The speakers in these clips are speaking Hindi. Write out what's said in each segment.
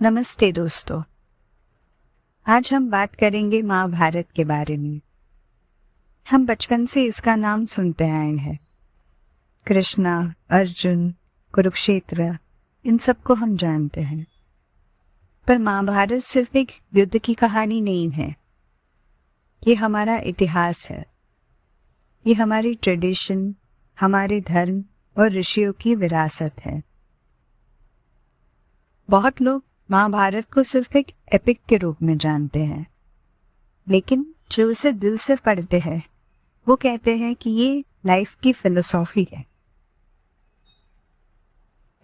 नमस्ते दोस्तों। आज हम बात करेंगे महाभारत के बारे में। हम बचपन से इसका नाम सुनते आए हैं। कृष्णा, अर्जुन, कुरुक्षेत्र, इन सबको हम जानते हैं। पर महाभारत सिर्फ एक युद्ध की कहानी नहीं है। ये हमारा इतिहास है। ये हमारी ट्रेडिशन, हमारे धर्म और ऋषियों की विरासत है। बहुत लोग महाभारत को सिर्फ एक एपिक के रूप में जानते हैं, लेकिन जो उसे दिल से पढ़ते हैं वो कहते हैं कि ये लाइफ की फिलोसॉफी है।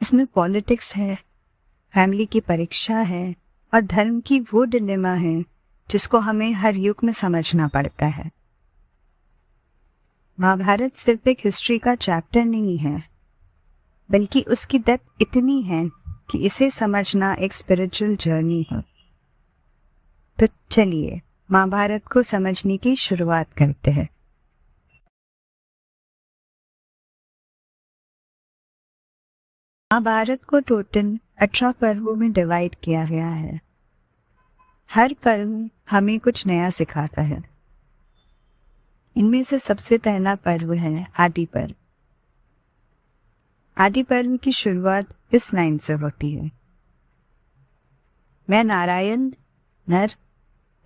इसमें पॉलिटिक्स है, फैमिली की परीक्षा है और धर्म की वो डिलेमा है जिसको हमें हर युग में समझना पड़ता है। महाभारत सिर्फ एक हिस्ट्री का चैप्टर नहीं है, बल्कि उसकी डेप्थ इतनी है कि इसे समझना एक स्पिरिचुअल जर्नी है। तो चलिए महाभारत को समझने की शुरुआत करते हैं। महाभारत को टोटल 18 पर्वों में डिवाइड किया गया है। हर पर्व हमें कुछ नया सिखाता है। इनमें से सबसे पहला पर्व है आदि पर्व। आदि पर्व की शुरुआत इस लाइन से होती है: मैं नारायण, नर,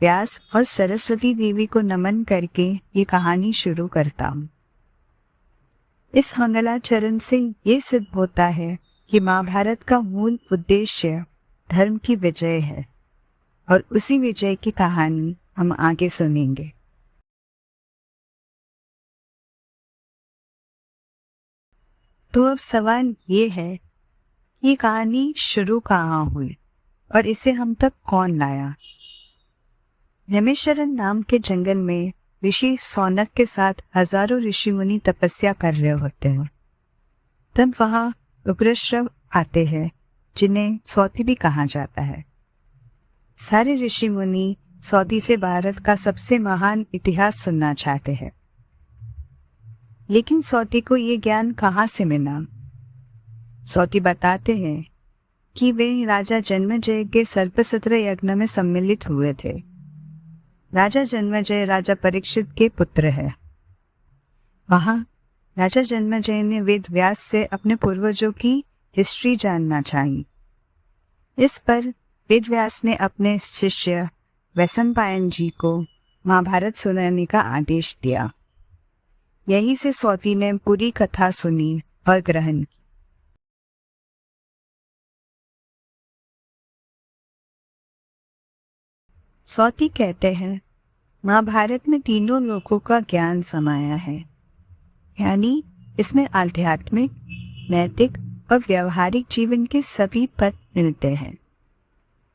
व्यास और सरस्वती देवी को नमन करके ये कहानी शुरू करता हूँ। इस मंगलाचरण से ये सिद्ध होता है कि महाभारत का मूल उद्देश्य धर्म की विजय है और उसी विजय की कहानी हम आगे सुनेंगे। तो अब सवाल ये है, ये कहानी शुरू कहाँ हुई और इसे हम तक कौन लाया? नैमिषारण्य नाम के जंगल में ऋषि सौनक के साथ हजारों ऋषि मुनि तपस्या कर रहे होते हैं। तब वहां उग्रश्रव आते हैं, जिन्हें सौती भी कहा जाता है। सारे ऋषि मुनि सौती से भारत का सबसे महान इतिहास सुनना चाहते हैं, लेकिन सौती को ये ज्ञान कहाँ से मिला? सौती बताते हैं कि वे राजा जन्मेजय के सर्पसत्र यज्ञ में सम्मिलित हुए थे। राजा जन्मेजय राजा परीक्षित के पुत्र है। वहां राजा जन्मेजय ने वेद व्यास से अपने पूर्वजों की हिस्ट्री जानना चाही। इस पर वेद व्यास ने अपने शिष्य वैशंपायन जी को महाभारत सुनाने का आदेश दिया। यहीं से सौती ने पूरी कथा सुनी और ग्रहण की। सौती कहते हैं, महाभारत में तीनों लोकों का ज्ञान समाया है, यानी इसमें आध्यात्मिक, नैतिक और व्यवहारिक जीवन के सभी पद मिलते हैं।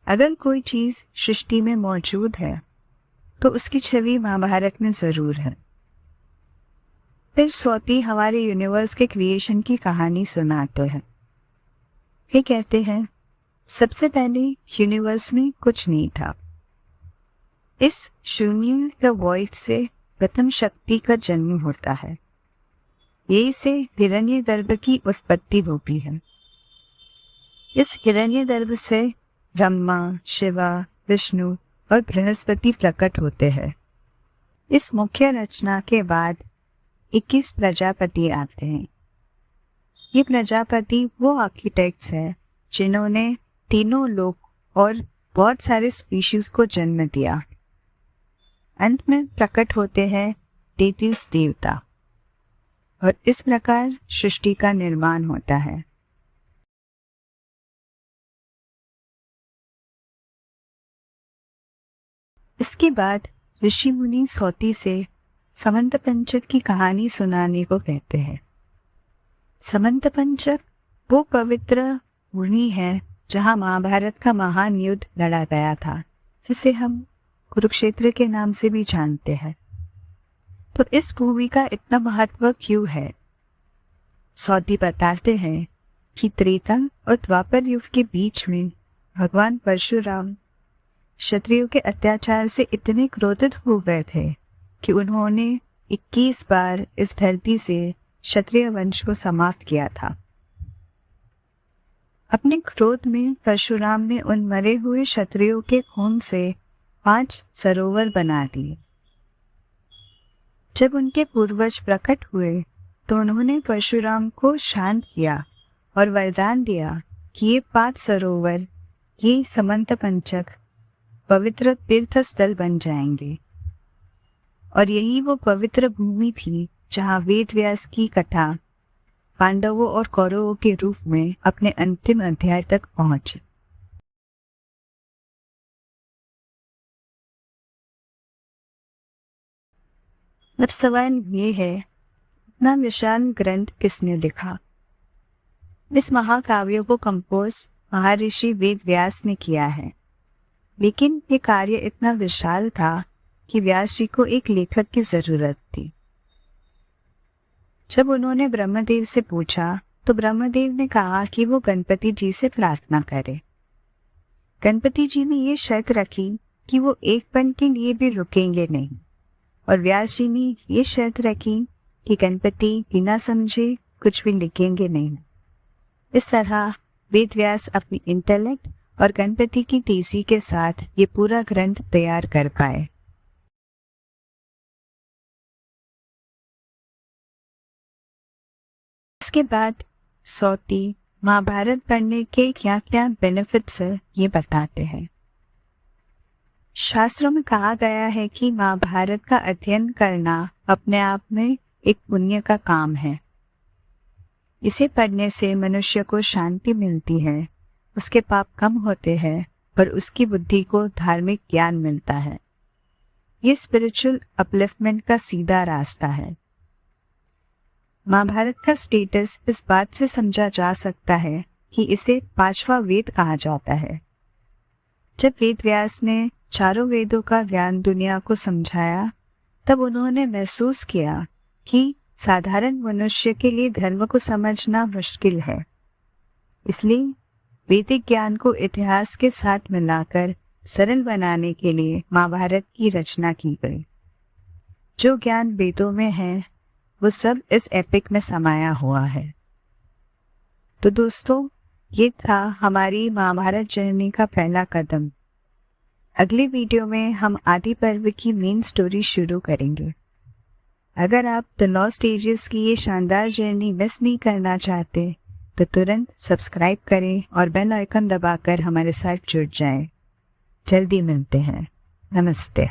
अगर कोई चीज सृष्टि में मौजूद है तो उसकी छवि महाभारत में जरूर है। फिर सौती हमारे यूनिवर्स के क्रिएशन की कहानी सुनाते हैं। वे कहते हैं, सबसे पहले यूनिवर्स में कुछ नहीं था। इस शून्य या वॉइड से प्रथम शक्ति का जन्म होता है। यही से हिरण्यगर्भ की उत्पत्ति होती है। इस हिरण्यगर्भ से ब्रह्मा, शिवा, विष्णु और बृहस्पति प्रकट होते हैं। इस मुख्य रचना के बाद 21 प्रजापति आते हैं। ये प्रजापति वो आर्किटेक्ट्स हैं जिन्होंने तीनों लोक और बहुत सारे स्पीशीज को जन्म दिया। अंत में प्रकट होते हैं 33 देवता और इस प्रकार सृष्टि का निर्माण होता है। इसके बाद ऋषि मुनि सौती से समंतपंचक की कहानी सुनाने को कहते हैं। समंतपंचक वो पवित्र भूमि है जहां महाभारत का महान युद्ध लड़ा गया था, जिसे हम कुरुक्षेत्र के नाम से भी जानते हैं। तो इस भूमि का इतना महत्व क्यों है? सौती बताते हैं कि त्रेता और द्वापर युग के बीच में भगवान परशुराम क्षत्रियों के अत्याचार से इतने क्रोधित हो गए थे कि उन्होंने 21 बार इस धरती से क्षत्रिय वंश को समाप्त किया था। अपने क्रोध में परशुराम ने उन मरे हुए क्षत्रियों के खून से 5 सरोवर बना दिए। जब उनके पूर्वज प्रकट हुए तो उन्होंने परशुराम को शांत किया और वरदान दिया कि ये 5 सरोवर, ये समंत पंचक पवित्र तीर्थ स्थल बन जाएंगे। और यही वो पवित्र भूमि थी जहाँ वेद व्यास की कथा पांडवों और कौरवों के रूप में अपने अंतिम अध्याय तक पहुंचे। अब सवाल ये है, इतना विशाल ग्रंथ किसने लिखा? इस महाकाव्य को कंपोज महर्षि वेद व्यास ने किया है, लेकिन ये कार्य इतना विशाल था कि व्यास जी को एक लेखक की जरूरत थी। जब उन्होंने ब्रह्मदेव से पूछा तो ब्रह्मदेव ने कहा कि वो गणपति जी से प्रार्थना करे। गणपति जी ने ये शर्त रखी कि वो एक पल के लिए भी रुकेंगे नहीं, और व्यास जी ने ये शर्त रखी कि गणपति बिना समझे कुछ भी लिखेंगे नहीं। इस तरह वेद व्यास अपनी इंटेलेक्ट और गणपति की तेजी के साथ ये पूरा ग्रंथ तैयार कर पाए। इसके बाद सौती महाभारत पढ़ने के क्या क्या बेनिफिट्स है ये बताते हैं। शास्त्रों में कहा गया है कि महाभारत का अध्ययन करना अपने आप में एक पुण्य का काम है। इसे पढ़ने से मनुष्य को शांति मिलती है, उसके पाप कम होते हैं और उसकी बुद्धि को धार्मिक ज्ञान मिलता है। ये स्पिरिचुअल अपलिफ्टमेंट का सीधा रास्ता है। महाभारत का स्टेटस इस बात से समझा जा सकता है कि इसे 5वां वेद कहा जाता है। जब वेद व्यास ने चारों वेदों का ज्ञान दुनिया को समझाया, तब उन्होंने महसूस किया कि साधारण मनुष्य के लिए धर्म को समझना मुश्किल है। इसलिए वैदिक ज्ञान को इतिहास के साथ मिलाकर सरल बनाने के लिए महाभारत की रचना की गई। जो ज्ञान वेदों में है वो सब इस एपिक में समाया हुआ है। तो दोस्तों, ये था हमारी महाभारत जर्नी का पहला कदम। अगले वीडियो में हम आदि पर्व की मेन स्टोरी शुरू करेंगे। अगर आप द लॉस्ट एजेस की ये शानदार जर्नी मिस नहीं करना चाहते तो तुरंत सब्सक्राइब करें और बेल आइकन दबाकर हमारे साथ जुड़ जाएं। जल्दी मिलते हैं। नमस्ते।